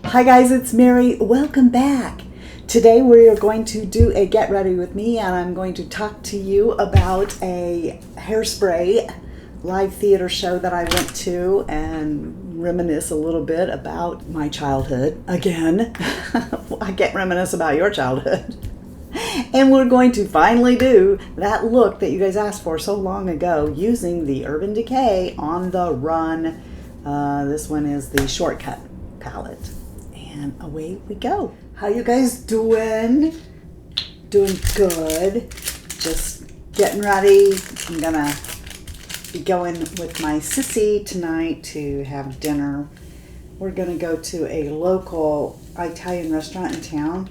Hi guys, it's Mary. Welcome back. Today we are going to do a get ready with me, and I'm going to talk to you about a Hairspray live theater show that I went to and reminisce a little bit about my childhood. Again, I can't reminisce about your childhood. And we're going to finally do that look that you guys asked for so long ago using the Urban Decay On the Run. This one is the Shortcut palette. And away we go. How you guys doing? Doing good. Just getting ready. I'm gonna be going with my sissy tonight to have dinner. We're gonna go to a local Italian restaurant in town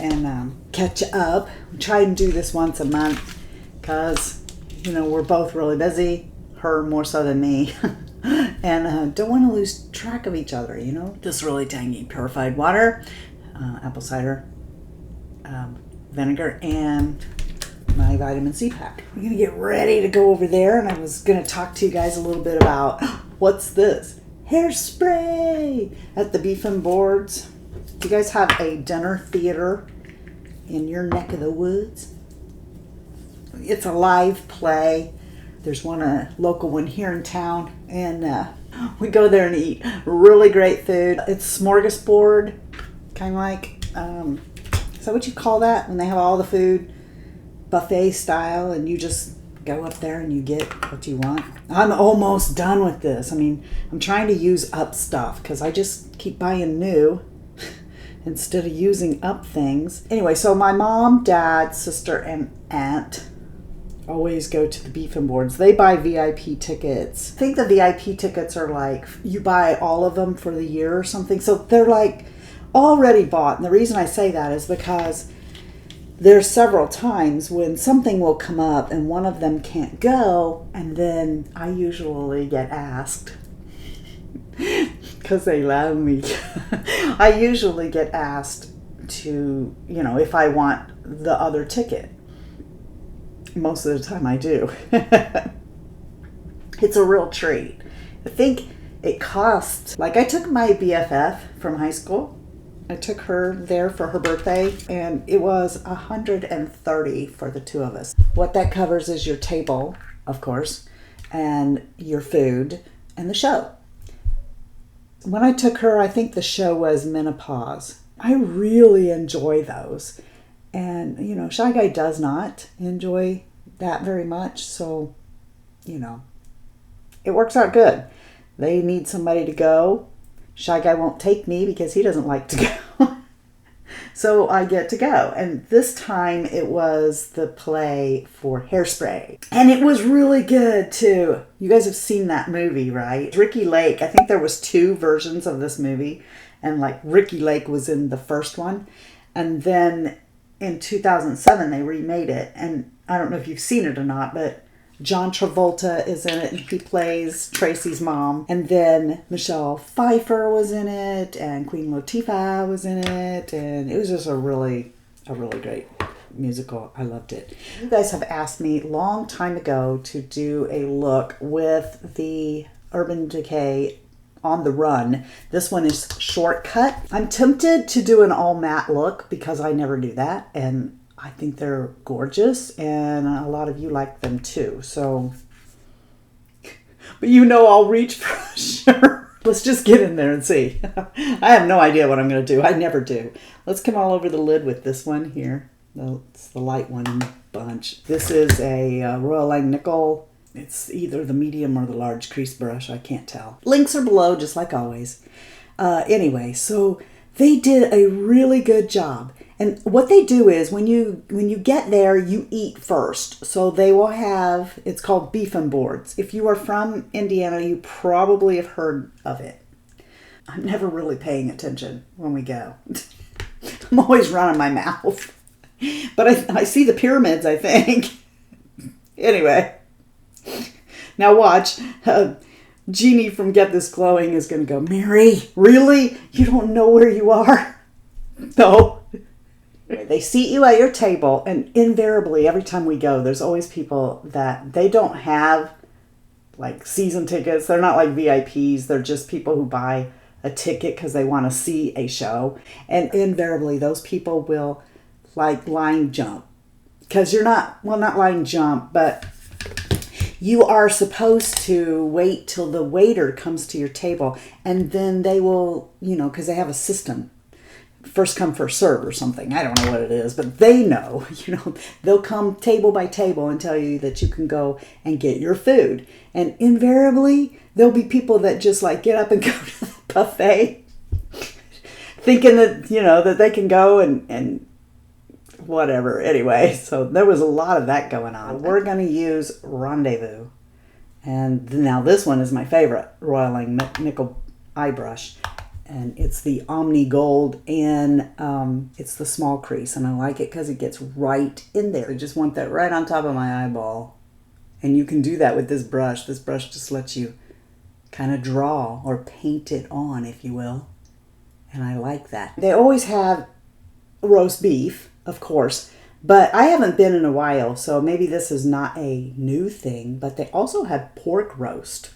and catch up. We try and do this once a month because, you know, we're both really busy. Her more so than me. And don't want to lose track of each other, you know. This really tangy purified water, apple cider vinegar, and my vitamin C pack. We're going to get ready to go over there, and I was going to talk to you guys a little bit about, what's this? Hairspray at the Beef and Boards. Do you guys have a dinner theater in your neck of the woods? It's a live play. There's a local one here in town, and we go there and eat really great food. It's smorgasbord, kind of like, is that what you call that? When they have all the food, buffet style, and you just go up there and you get what you want. I'm almost done with this. I mean, I'm trying to use up stuff because I just keep buying new instead of using up things. Anyway, so my mom, dad, sister, and aunt always go to the Beef and Boards. They buy VIP tickets. I think the VIP tickets are like, you buy all of them for the year or something. So they're like already bought. And the reason I say that is because there's several times when something will come up and one of them can't go. And then I usually get asked, because they love me, I usually get asked to, you know, if I want the other ticket. Most of the time I do. It's a real treat. I think it cost, like I took my BFF from high school. I took her there for her birthday, and it was $130 for the two of us. What that covers is your table, of course, and your food, and the show. When I took her, I think the show was Menopause. I really enjoy those. And, you know, Shy Guy does not enjoy that very much. So, you know, it works out good. They need somebody to go. Shy Guy won't take me because he doesn't like to go. So I get to go. And this time it was the play for Hairspray. And it was really good, too. You guys have seen that movie, right? Ricky Lake. I think there was 2 versions of this movie. And, like, Ricky Lake was in the first one. And then in 2007 they remade it, and I don't know if you've seen it or not, but John Travolta is in it and he plays Tracy's mom, and then Michelle Pfeiffer was in it, and Queen Latifah was in it, and it was just a really great musical. I loved it. You guys have asked me a long time ago to do a look with the Urban Decay On the Run. This one is Shortcut. I'm tempted to do an all matte look because I never do that, and I think they're gorgeous, and a lot of you like them too. So, but you know I'll reach for sure. Let's just get in there and see. I have no idea what I'm going to do. I never do. Let's come all over the lid with this one here. It's the light one in the bunch. This is a Royal Langnickel. It's either the medium or the large crease brush. I can't tell. Links are below, just like always. Anyway, so they did a really good job. And what they do is when you get there, you eat first. So they will have, it's called Beef and Boards. If you are from Indiana, you probably have heard of it. I'm never really paying attention when we go. I'm always running my mouth. But I see the pyramids, I think. Anyway. Now watch. Jeanie from Get This Glowing is going to go, Mary, really? You don't know where you are? No. They seat you at your table, and invariably, every time we go, there's always people that they don't have like season tickets. They're not like VIPs. They're just people who buy a ticket because they want to see a show. And invariably, those people will like line jump. Because you're not, well, not line jump, but you are supposed to wait till the waiter comes to your table, and then they will, you know, because they have a system, first come, first serve or something. I don't know what it is, but they know, you know, they'll come table by table and tell you that you can go and get your food. And invariably, there'll be people that just like get up and go to the buffet thinking that, you know, that they can go and whatever. Anyway, so there was a lot of that going on. We're going to use Rendezvous. And now this one is my favorite, Roiling Nickel Eye Brush. And it's the Omni Gold, and it's the small crease. And I like it because it gets right in there. I just want that right on top of my eyeball. And you can do that with this brush. This brush just lets you kind of draw or paint it on, if you will. And I like that. They always have roast beef, of course, but I haven't been in a while, so maybe this is not a new thing, but they also had pork roast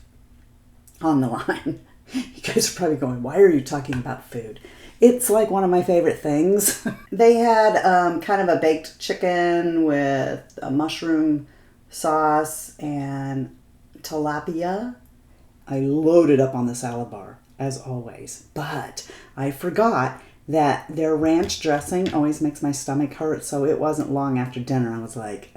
on the line. You guys are probably going, why are you talking about food? It's like one of my favorite things. They had kind of a baked chicken with a mushroom sauce and tilapia. I loaded up on the salad bar, as always, but I forgot that their ranch dressing always makes my stomach hurt, so it wasn't long after dinner. I was like,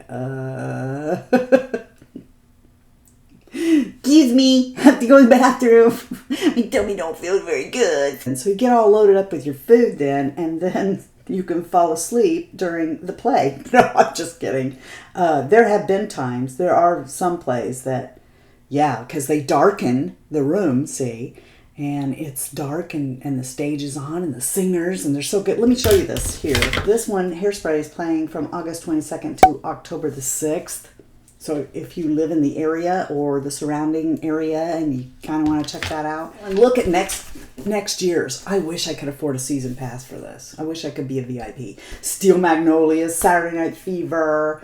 excuse me, I have to go to the bathroom. My tummy don't feel very good. And so you get all loaded up with your food then, and then you can fall asleep during the play. No, I'm just kidding. There have been times, there are some plays that, yeah, because they darken the room, see, and it's dark and the stage is on and the singers, and they're so good. Let me show you this here. This one, Hairspray, is playing from August 22nd to October the 6th. So if you live in the area or the surrounding area and you kind of want to check that out. And look at next year's. I wish I could afford a season pass for this. I wish I could be a VIP. Steel Magnolias, Saturday Night Fever,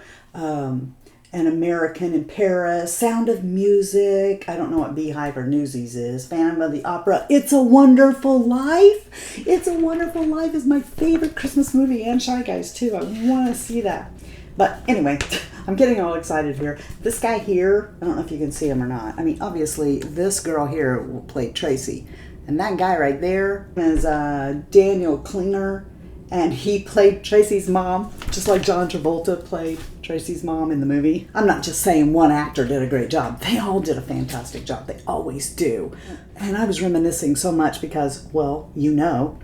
An American in Paris, Sound of Music, I don't know what Beehive or Newsies is, Phantom of the Opera, It's a Wonderful Life. It's a Wonderful Life is my favorite Christmas movie, and Shy Guys too. I want to see that. But anyway, I'm getting all excited here. This guy here, I don't know if you can see him or not. I mean, obviously, this girl here played Tracy. And that guy right there is Daniel Klinger. And he played Tracy's mom, just like John Travolta played Tracy's mom in the movie. I'm not just saying one actor did a great job. They all did a fantastic job. They always do. And I was reminiscing so much because, well, you know,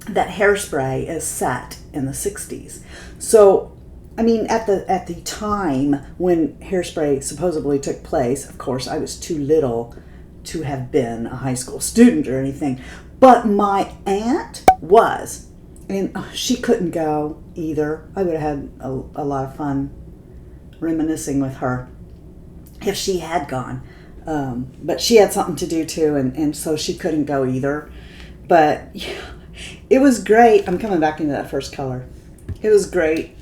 that Hairspray is set in the 60s. So, I mean, at the time when Hairspray supposedly took place, of course, I was too little to have been a high school student or anything. But my aunt was. And she couldn't go either. I would have had a lot of fun reminiscing with her if she had gone. But she had something to do too, and so she couldn't go either. But yeah, it was great. I'm coming back into that first color. It was great.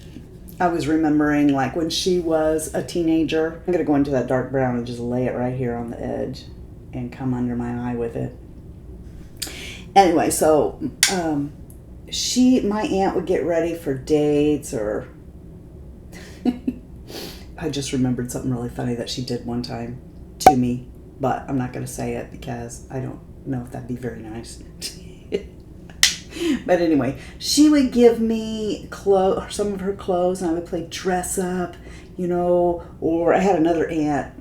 I was remembering like when she was a teenager. I'm going to go into that dark brown and just lay it right here on the edge and come under my eye with it. Anyway, so... my aunt would get ready for dates, or I just remembered something really funny that she did one time to me, but I'm not going to say it because I don't know if that'd be very nice. But anyway, she would give me some of her clothes, and I would play dress up, you know, or I had another aunt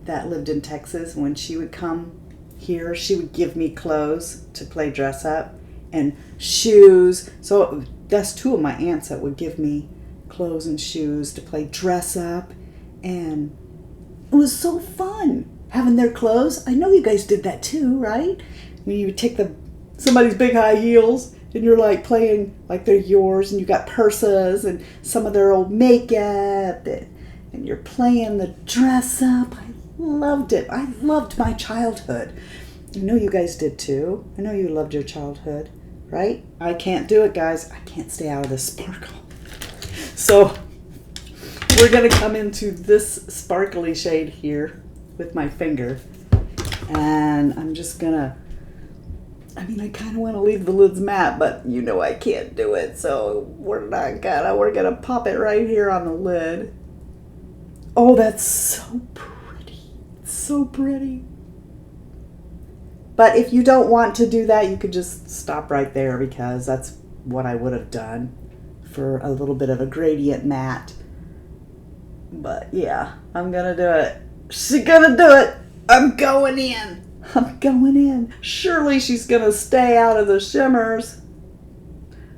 that lived in Texas. When she would come here, she would give me clothes to play dress up. And shoes. So that's two of my aunts that would give me clothes and shoes to play dress up. And it was so fun having their clothes. I know you guys did that too, right? When you would take somebody's big high heels and you're like playing like they're yours, and you got purses and some of their old makeup, and you're playing the dress up. I loved it. I loved my childhood. I know you guys did too. I know you loved your childhood, right? I can't do it, guys. I can't stay out of this sparkle. So we're going to come into this sparkly shade here with my finger. And I'm just going to I mean, I kind of want to leave the lids matte, but you know I can't do it, so we're gonna pop it right here on the lid. Oh, that's so pretty. So pretty. But if you don't want to do that, you could just stop right there, because that's what I would have done for a little bit of a gradient matte. But yeah, I'm gonna do it. She's gonna do it. I'm going in. I'm going in. Surely she's gonna stay out of the shimmers.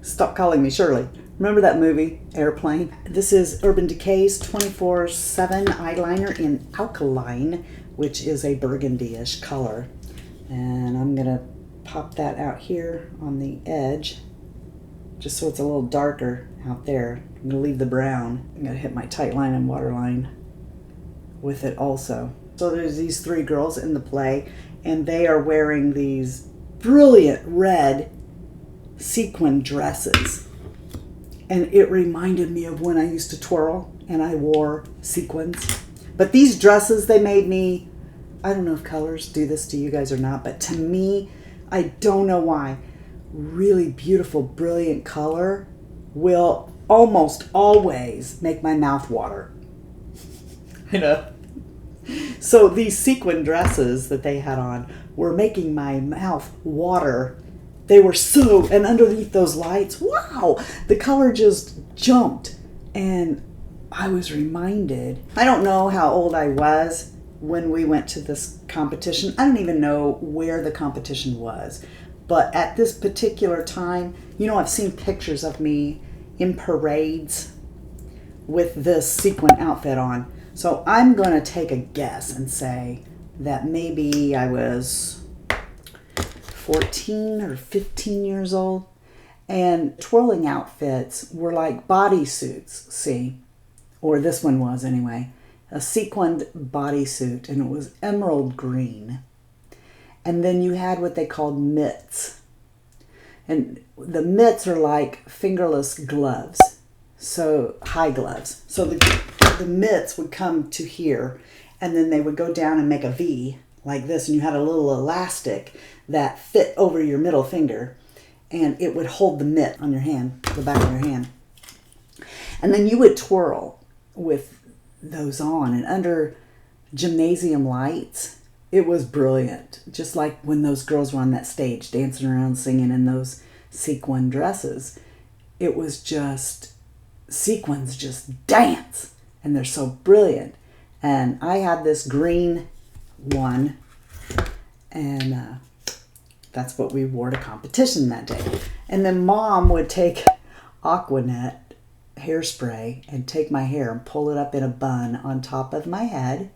Stop calling me Shirley. Remember that movie, Airplane? This is Urban Decay's 24/7 eyeliner in Alkaline, which is a burgundy-ish color. And I'm gonna pop that out here on the edge, just so it's a little darker out there. I'm gonna leave the brown. I'm gonna hit my tight line and waterline with it also. So there's these three girls in the play, and they are wearing these brilliant red sequin dresses. And it reminded me of when I used to twirl and I wore sequins. But these dresses, they made me, I don't know if colors do this to you guys or not, but to me, I don't know why, really beautiful, brilliant color will almost always make my mouth water. You know? So these sequin dresses that they had on were making my mouth water. They were so, and underneath those lights, wow, the color just jumped. And I was reminded, I don't know how old I was when we went to this competition. I don't even know where the competition was. But at this particular time, you know, I've seen pictures of me in parades with this sequin outfit on. So I'm going to take a guess and say that maybe I was 14 or 15 years old. And twirling outfits were like bodysuits, see? Or this one was anyway. A sequined bodysuit, and it was emerald green. And then you had what they called mitts. And the mitts are like fingerless gloves. So high gloves. So the mitts would come to here, and then they would go down and make a V like this, and you had a little elastic that fit over your middle finger, and it would hold the mitt on your hand, the back of your hand. And then you would twirl with those on, and under gymnasium lights, it was brilliant. Just like when those girls were on that stage dancing around singing in those sequin dresses. It was just, sequins just dance, and they're so brilliant. And I had this green one, and that's what we wore to competition that day. And then Mom would take Aquanet hairspray and take my hair and pull it up in a bun on top of my head.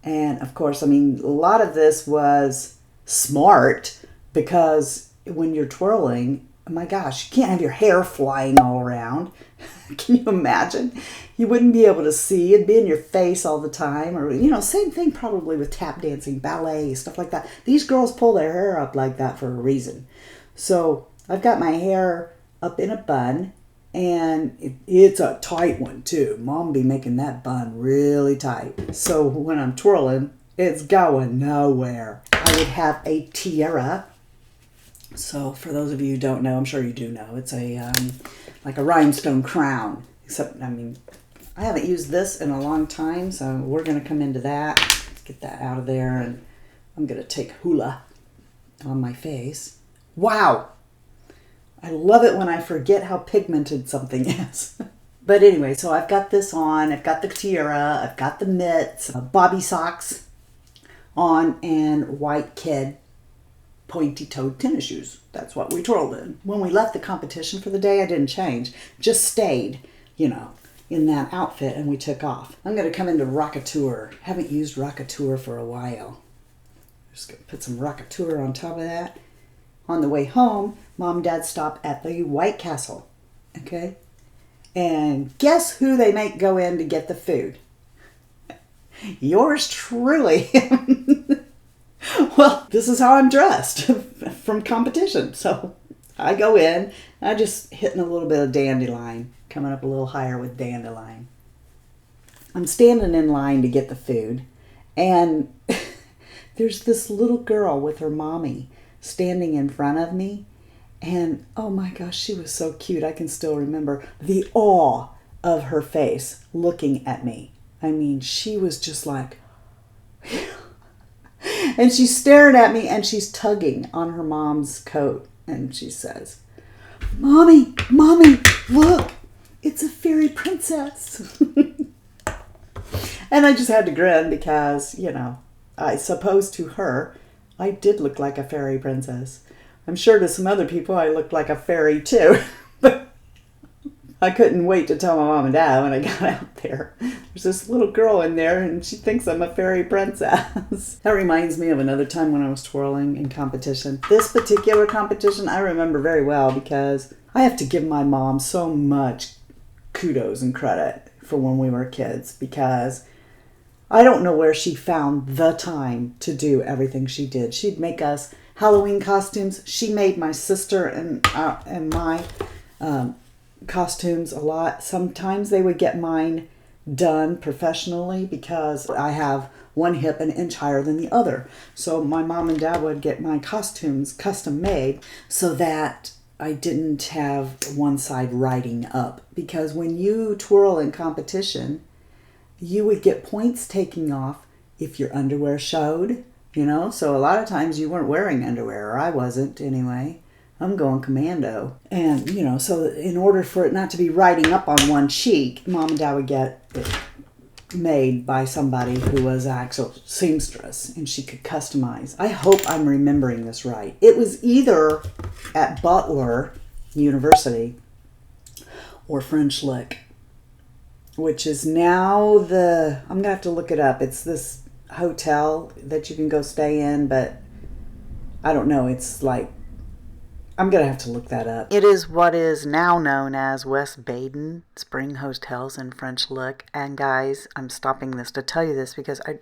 And of course, I mean, a lot of this was smart, because when you're twirling, oh my gosh, you can't have your hair flying all around. Can you imagine? You wouldn't be able to see. It'd be in your face all the time. Or, you know, same thing probably with tap dancing, ballet, stuff like that. These girls pull their hair up like that for a reason. So I've got my hair up in a bun, and it's a tight one too. Mom be making that bun really tight. So when I'm twirling, it's going nowhere. I would have a tiara. So for those of you who don't know, I'm sure you do know, it's a like a rhinestone crown. Except, I mean, I haven't used this in a long time, so we're going to come into that. Let's get that out of there, and I'm going to take hula on my face. Wow! I love it when I forget how pigmented something is. But anyway, so I've got this on. I've got the tiara. I've got the mitts, bobby socks on, and white kid pointy-toed tennis shoes. That's what we twirled in. When we left the competition for the day, I didn't change. Just stayed, you know, in that outfit, and we took off. I'm going to come into Rockateur. Haven't used Rockateur for a while. Just going to put some Rockateur on top of that. On the way home, Mom and Dad stopped at the White Castle. Okay? And guess who they make go in to get the food? Yours truly. Well, this is how I'm dressed from competition. So I go in, I'm just hitting a little bit of dandelion, coming up a little higher with dandelion. I'm standing in line to get the food, and there's this little girl with her mommy standing in front of me. And oh my gosh, she was so cute. I can still remember the awe of her face looking at me. I mean, she was just like, and she's staring at me and she's tugging on her mom's coat. And she says, Mommy, look, it's a fairy princess. And I just had to grin because, you know, I suppose to her, I did look like a fairy princess. I'm sure to some other people I looked like a fairy too. But I couldn't wait to tell my mom and dad when I got out there. There's this little girl in there and she thinks I'm a fairy princess. That reminds me of another time when I was twirling in competition. This particular competition I remember very well because I have to give my mom so much kudos and credit for when we were kids, because I don't know where she found the time to do everything she did. She'd make us Halloween costumes. She made my sister and my costumes a lot. Sometimes they would get mine done professionally because I have one hip an inch higher than the other. So my mom and dad would get my costumes custom made so that I didn't have one side riding up. Because when you twirl in competition, you would get points taken off if your underwear showed, you know? So a lot of times you weren't wearing underwear, or I wasn't anyway. I'm going commando. And, you know, so in order for it not to be riding up on one cheek, Mom and Dad would get it made by somebody who was an actual seamstress, and she could customize. I hope I'm remembering this right. It was either at Butler University or French Lick, which is now I'm going to have to look it up. It's this hotel that you can go stay in, but I don't know. It's like, I'm going to have to look that up. It is what is now known as West Baden Spring Hotels in French Lick. And guys, I'm stopping this to tell you this because I'd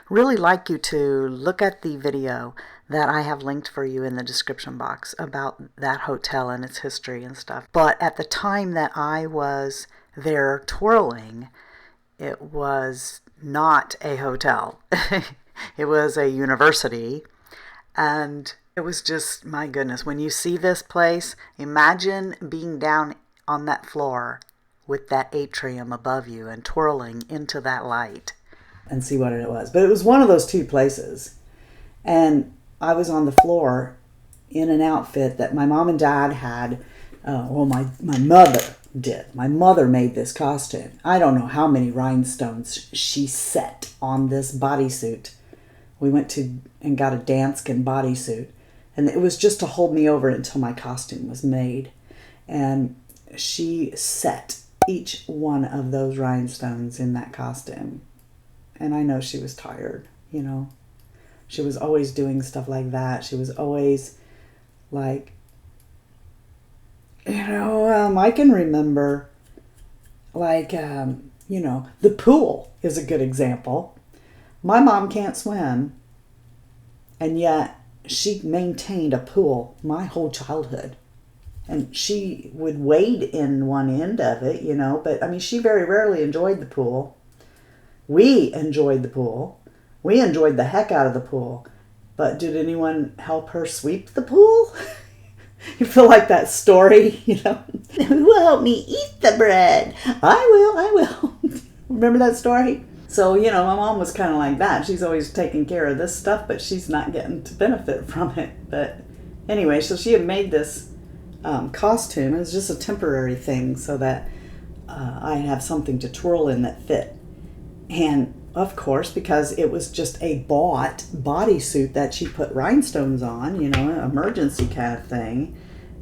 really like you to look at the video that I have linked for you in the description box about that hotel and its history and stuff. But at the time that I was there twirling, it was not a hotel. It was a university, and it was just, my goodness, when you see this place, imagine being down on that floor with that atrium above you and twirling into that light and see what it was. But it was one of those two places, and I was on the floor in an outfit that my mom and dad had. My mother did. My mother made this costume. I don't know how many rhinestones she set on this bodysuit. We went to and got a Danskin bodysuit, and it was just to hold me over until my costume was made. And she set each one of those rhinestones in that costume. And I know she was tired, you know. She was always doing stuff like that. She was always like, you know, I can remember, like, you know, the pool is a good example. My mom can't swim, and yet she maintained a pool my whole childhood. And she would wade in one end of it, you know, but, I mean, she very rarely enjoyed the pool. We enjoyed the pool. We enjoyed the heck out of the pool. But did anyone help her sweep the pool? You feel like that story, you know? Who will help me eat the bread? I will. Remember that story? So, you know, my mom was kind of like that. She's always taking care of this stuff, but she's not getting to benefit from it. But anyway, so she had made this costume. It was just a temporary thing so that I'd have something to twirl in that fit. And of course, because it was just a bought bodysuit that she put rhinestones on, you know, an emergency kind of thing,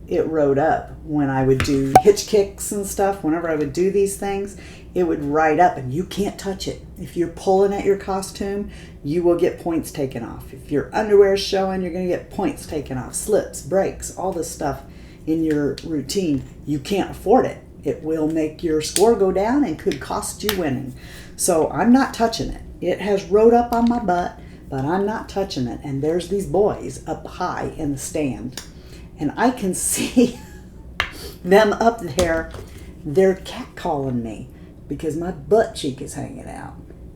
it rode up. When I would do hitch kicks and stuff, whenever I would do these things, it would ride up, and you can't touch it. If you're pulling at your costume, you will get points taken off. If your underwear is showing, you're going to get points taken off. Slips, breaks, all this stuff in your routine. You can't afford it. It will make your score go down and could cost you winning. So I'm not touching it. It has rode up on my butt, but I'm not touching it. And there's these boys up high in the stand, and I can see them up there. They're catcalling me because my butt cheek is hanging out.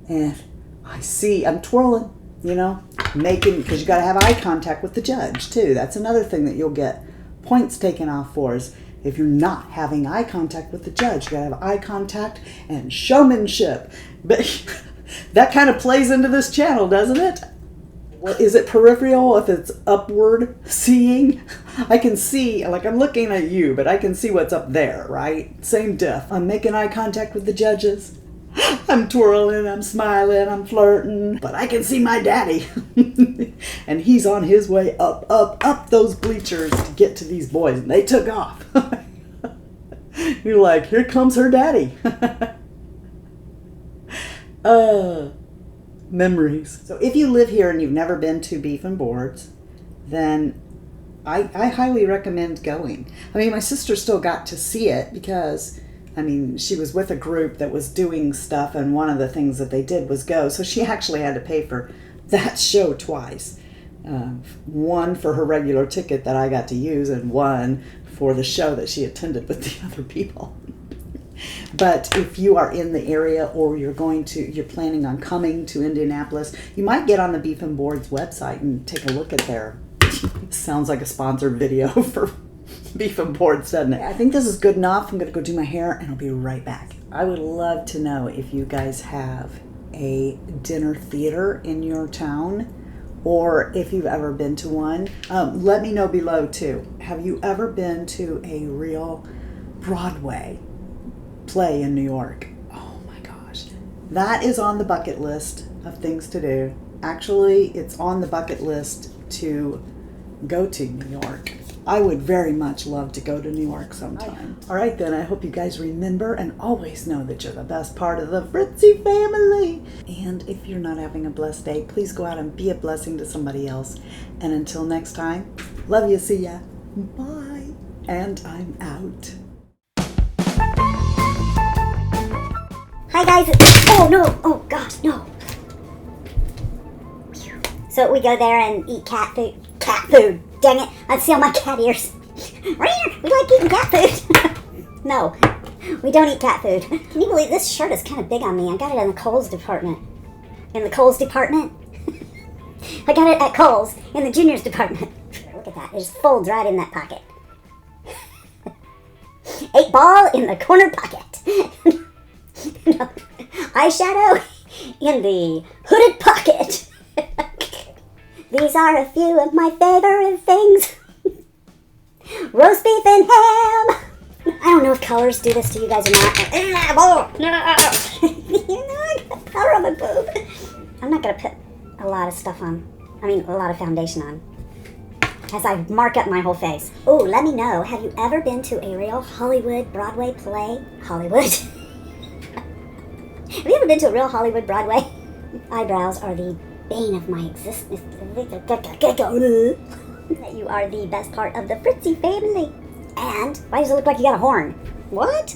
And I'm twirling, you know, because you got to have eye contact with the judge too. That's another thing that you'll get points taken off for, is if you're not having eye contact with the judge. You got to have eye contact and showmanship. But that kind of plays into this channel, doesn't it? Is it peripheral if it's upward seeing? I can see, like I'm looking at you, but I can see what's up there, right? Same diff. I'm making eye contact with the judges. I'm twirling, I'm smiling, I'm flirting, but I can see my daddy. And he's on his way up those bleachers to get to these boys, and they took off. You're like, here comes her daddy. Memories. So if you live here and you've never been to Beef and Boards, then I highly recommend going. I mean, my sister still got to see it because, I mean, she was with a group that was doing stuff, and one of the things that they did was go. So she actually had to pay for that show twice. One for her regular ticket that I got to use, and one for the show that she attended with the other people. But if you are in the area, or you're planning on coming to Indianapolis, you might get on the Beef and Boards website and take a look at their, sounds like a sponsored video for Beef and Boards, doesn't it? I think this is good enough. I'm going to go do my hair and I'll be right back. I would love to know if you guys have a dinner theater in your town, or if you've ever been to one. Let me know below too. Have you ever been to a real Broadway play in New York? Oh my gosh. That is on the bucket list of things to do. Actually, it's on the bucket list to go to New York. I would very much love to go to New York sometime. All right then, I hope you guys remember and always know that you're the best part of the Fritzy family. And if you're not having a blessed day, please go out and be a blessing to somebody else. And until next time, love you, see ya, bye. And I'm out. Hi guys. Oh no, oh gosh, no. So we go there and eat cat food. Cat food, dang it, I'd steal my cat ears. We like eating cat food. No, we don't eat cat food. Can you believe this shirt is kind of big on me? I got it in the Kohl's department. In the Kohl's department? I got it at Kohl's in the juniors department. Look at that, it just folds right in that pocket. 8 ball in the corner pocket. No, eyeshadow in the hooded pocket. These are a few of my favorite things. Roast beef and ham. I don't know if colors do this to you guys or not. No, I got color on my boob. I'm not going to put a lot of stuff on. I mean, a lot of foundation on, as I mark up my whole face. Oh, let me know. Have you ever been to a real Hollywood Broadway play? Hollywood? Have you ever been to a real Hollywood Broadway? Eyebrows are the bane of my existence. That you are the best part of the Fritzy family. And why does it look like you got a horn? What?